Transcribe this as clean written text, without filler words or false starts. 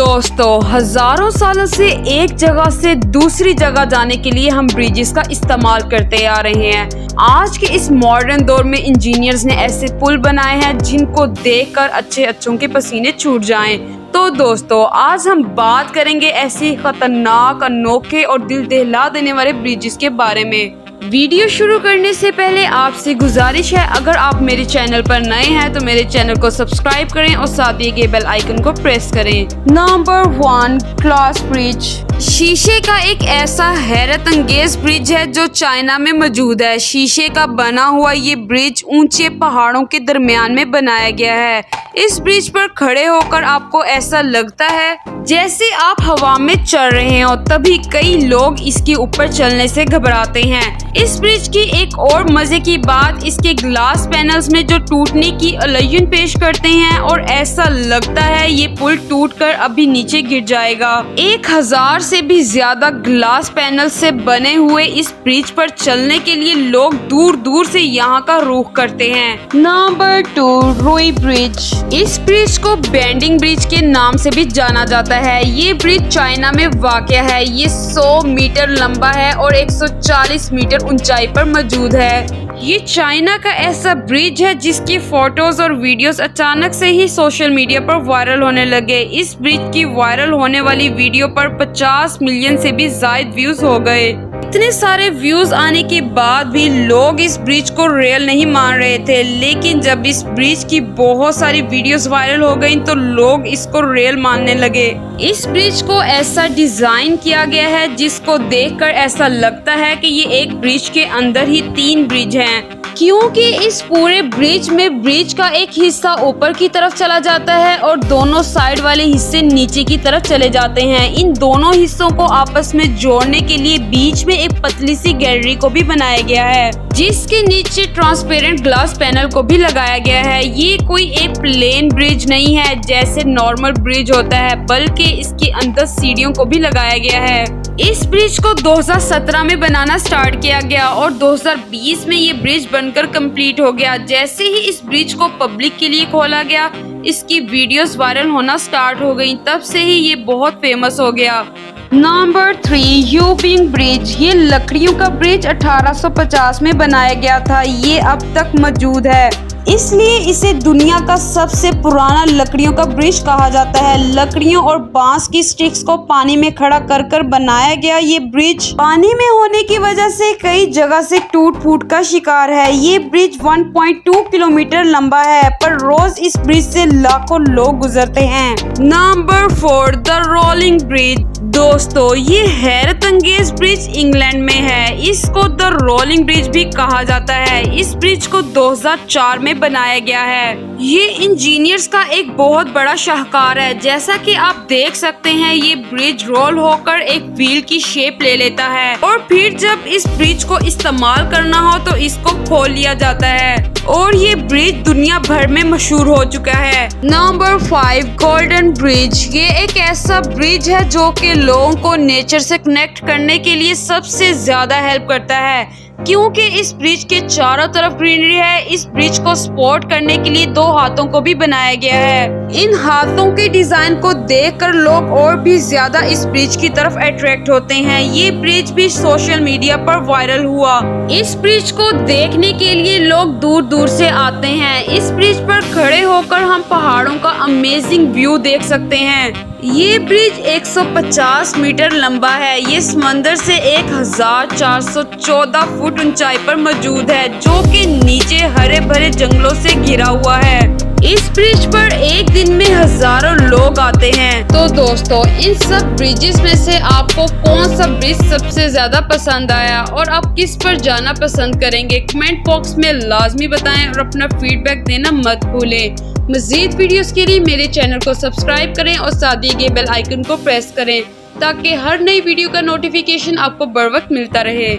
दोस्तों, हजारों सालों से एक जगह से दूसरी जगह जाने के लिए हम ब्रिजेस का इस्तेमाल करते आ रहे हैं। आज के इस मॉडर्न दौर में इंजीनियर्स ने ऐसे पुल बनाए हैं जिनको देखकर अच्छों के पसीने छूट जाएं। तो दोस्तों, आज हम बात करेंगे ऐसी खतरनाक, अनोखे और दिल दहला देने वाले ब्रिजेस के बारे में। वीडियो शुरू करने से पहले आपसे गुजारिश है, अगर आप मेरे चैनल पर नए हैं तो मेरे चैनल को सब्सक्राइब करें और साथ दिए गए बेल आइकन को प्रेस करें। Number 1, glass bridge. शीशे का एक ऐसा हैरत अंगेज ब्रिज है जो चाइना में मौजूद है। शीशे का बना हुआ ये ब्रिज ऊंचे पहाड़ों के दरमियान में बनाया गया है। इस ब्रिज पर खड़े होकर आपको ऐसा लगता है जैसे आप हवा में चल रहे हो। तभी कई लोग इसके ऊपर चलने से घबराते हैं। इस ब्रिज की एक और मजे की बात इसके ग्लास पैनल्स में जो टूटने की इल्यूजन पेश करते हैं और ऐसा लगता है ये पुल टूटकर अभी नीचे गिर जाएगा। 1000 से भी ज्यादा ग्लास पैनल से बने हुए इस ब्रिज पर चलने के लिए लोग दूर दूर से यहाँ का रुख करते हैं। नंबर 2, रोई ब्रिज। इस ब्रिज को बेंडिंग ब्रिज के नाम से भी जाना जाता है। ये ब्रिज चाइना में वाक़या है। ये 100 मीटर लंबा है और 140 मीटर ऊंचाई पर मौजूद है। ये चाइना का ऐसा ब्रिज है जिसकी फोटोज और वीडियोस अचानक से ही सोशल मीडिया पर वायरल होने लगे। इस ब्रिज की वायरल होने वाली वीडियो पर 50 मिलियन से भी ज्यादा व्यूज हो गए। इतने सारे व्यूज आने के बाद भी लोग इस ब्रिज को रियल नहीं मान रहे थे, लेकिन जब इस ब्रिज की बहुत सारी वीडियोस वायरल हो गई तो लोग इसको रियल मानने लगे। इस ब्रिज को ऐसा डिजाइन किया गया है जिसको देखकर ऐसा लगता है कि ये एक ब्रिज के अंदर ही 3 ब्रिज हैं, क्योंकि इस पूरे ब्रिज में ब्रिज का एक हिस्सा ऊपर की तरफ चला जाता है और दोनों साइड वाले हिस्से नीचे की तरफ चले जाते हैं। इन दोनों हिस्सों को आपस में जोड़ने के लिए बीच में एक पतली सी गैलरी को भी बनाया गया है, जिसके नीचे ट्रांसपेरेंट ग्लास पैनल को भी लगाया गया है। ये कोई एक प्लेन ब्रिज नहीं है जैसे नॉर्मल ब्रिज होता है, बल्कि इसके अंदर सीढ़ियों को भी लगाया गया है। इस ब्रिज को 2017 में बनाना स्टार्ट किया गया और 2020 में ये ब्रिज बनकर कंप्लीट हो गया। जैसे ही इस ब्रिज को पब्लिक के लिए खोला गया, इसकी वीडियोस वायरल होना स्टार्ट हो गई। तब से ही ये बहुत फेमस हो गया। Number 3, U Bein bridge. ये लकड़ियों का ब्रिज 1850 में बनाया गया था। ये अब तक मौजूद है, इसलिए इसे दुनिया का सबसे पुराना लकड़ियों का ब्रिज कहा जाता है। लकड़ियों और बांस की स्टिक्स को पानी में खड़ा कर कर बनाया गया ये ब्रिज पानी में होने की वजह से कई जगह से टूट फूट का शिकार है। ये ब्रिज 1.2 किलोमीटर लंबा है, पर रोज इस ब्रिज से लाखों लोग गुजरते हैं। Number 4, the rolling bridge. दोस्तों, ये हैरत अंगेज ब्रिज इंग्लैंड में है। इसको द रोलिंग ब्रिज भी कहा जाता है। इस ब्रिज को 2004 में बनाया गया है। ये इंजीनियर्स का एक बहुत बड़ा शाहकार है। जैसा कि आप देख सकते हैं, ये ब्रिज रोल होकर एक व्हील की शेप ले लेता है और फिर जब इस ब्रिज को इस्तेमाल करना हो तो इसको खोल लिया जाता है और ये ब्रिज दुनिया भर में मशहूर हो चुका है। Number 5, golden bridge. ये एक ऐसा ब्रिज है जो कि लोगों को नेचर से कनेक्ट करने के लिए सबसे ज्यादा हेल्प करता है, क्योंकि इस ब्रिज के चारों तरफ ग्रीनरी है। इस ब्रिज को सपोर्ट करने के लिए 2 हाथों को भी बनाया गया है। इन हाथों के डिजाइन को देखकर लोग और भी ज्यादा इस ब्रिज की तरफ अट्रैक्ट होते हैं। ये ब्रिज भी सोशल मीडिया पर वायरल हुआ। इस ब्रिज को देखने के लिए लोग दूर दूर से आते हैं। इस ब्रिज पर खड़े होकर हम पहाड़ों का अमेजिंग व्यू देख सकते हैं। ये ब्रिज 150 मीटर लंबा है। ये समंदर से 1414 फुट ऊंचाई पर मौजूद है, जो कि नीचे हरे भरे जंगलों से घिरा हुआ है। इस ब्रिज पर एक दिन में हजारों लोग आते हैं। तो दोस्तों, इन सब ब्रिजेस में से आपको कौन सा ब्रिज सबसे ज्यादा पसंद आया और आप किस पर जाना पसंद करेंगे? कमेंट बॉक्स में लाजमी बताएं और अपना फीडबैक देना मत भूलें। मजीद वीडियोस के लिए मेरे चैनल को सब्सक्राइब करें और साथ दिए गए बेल आइकन को प्रेस करें ताकि हर नई वीडियो का नोटिफिकेशन आपको बर वक्त मिलता रहे।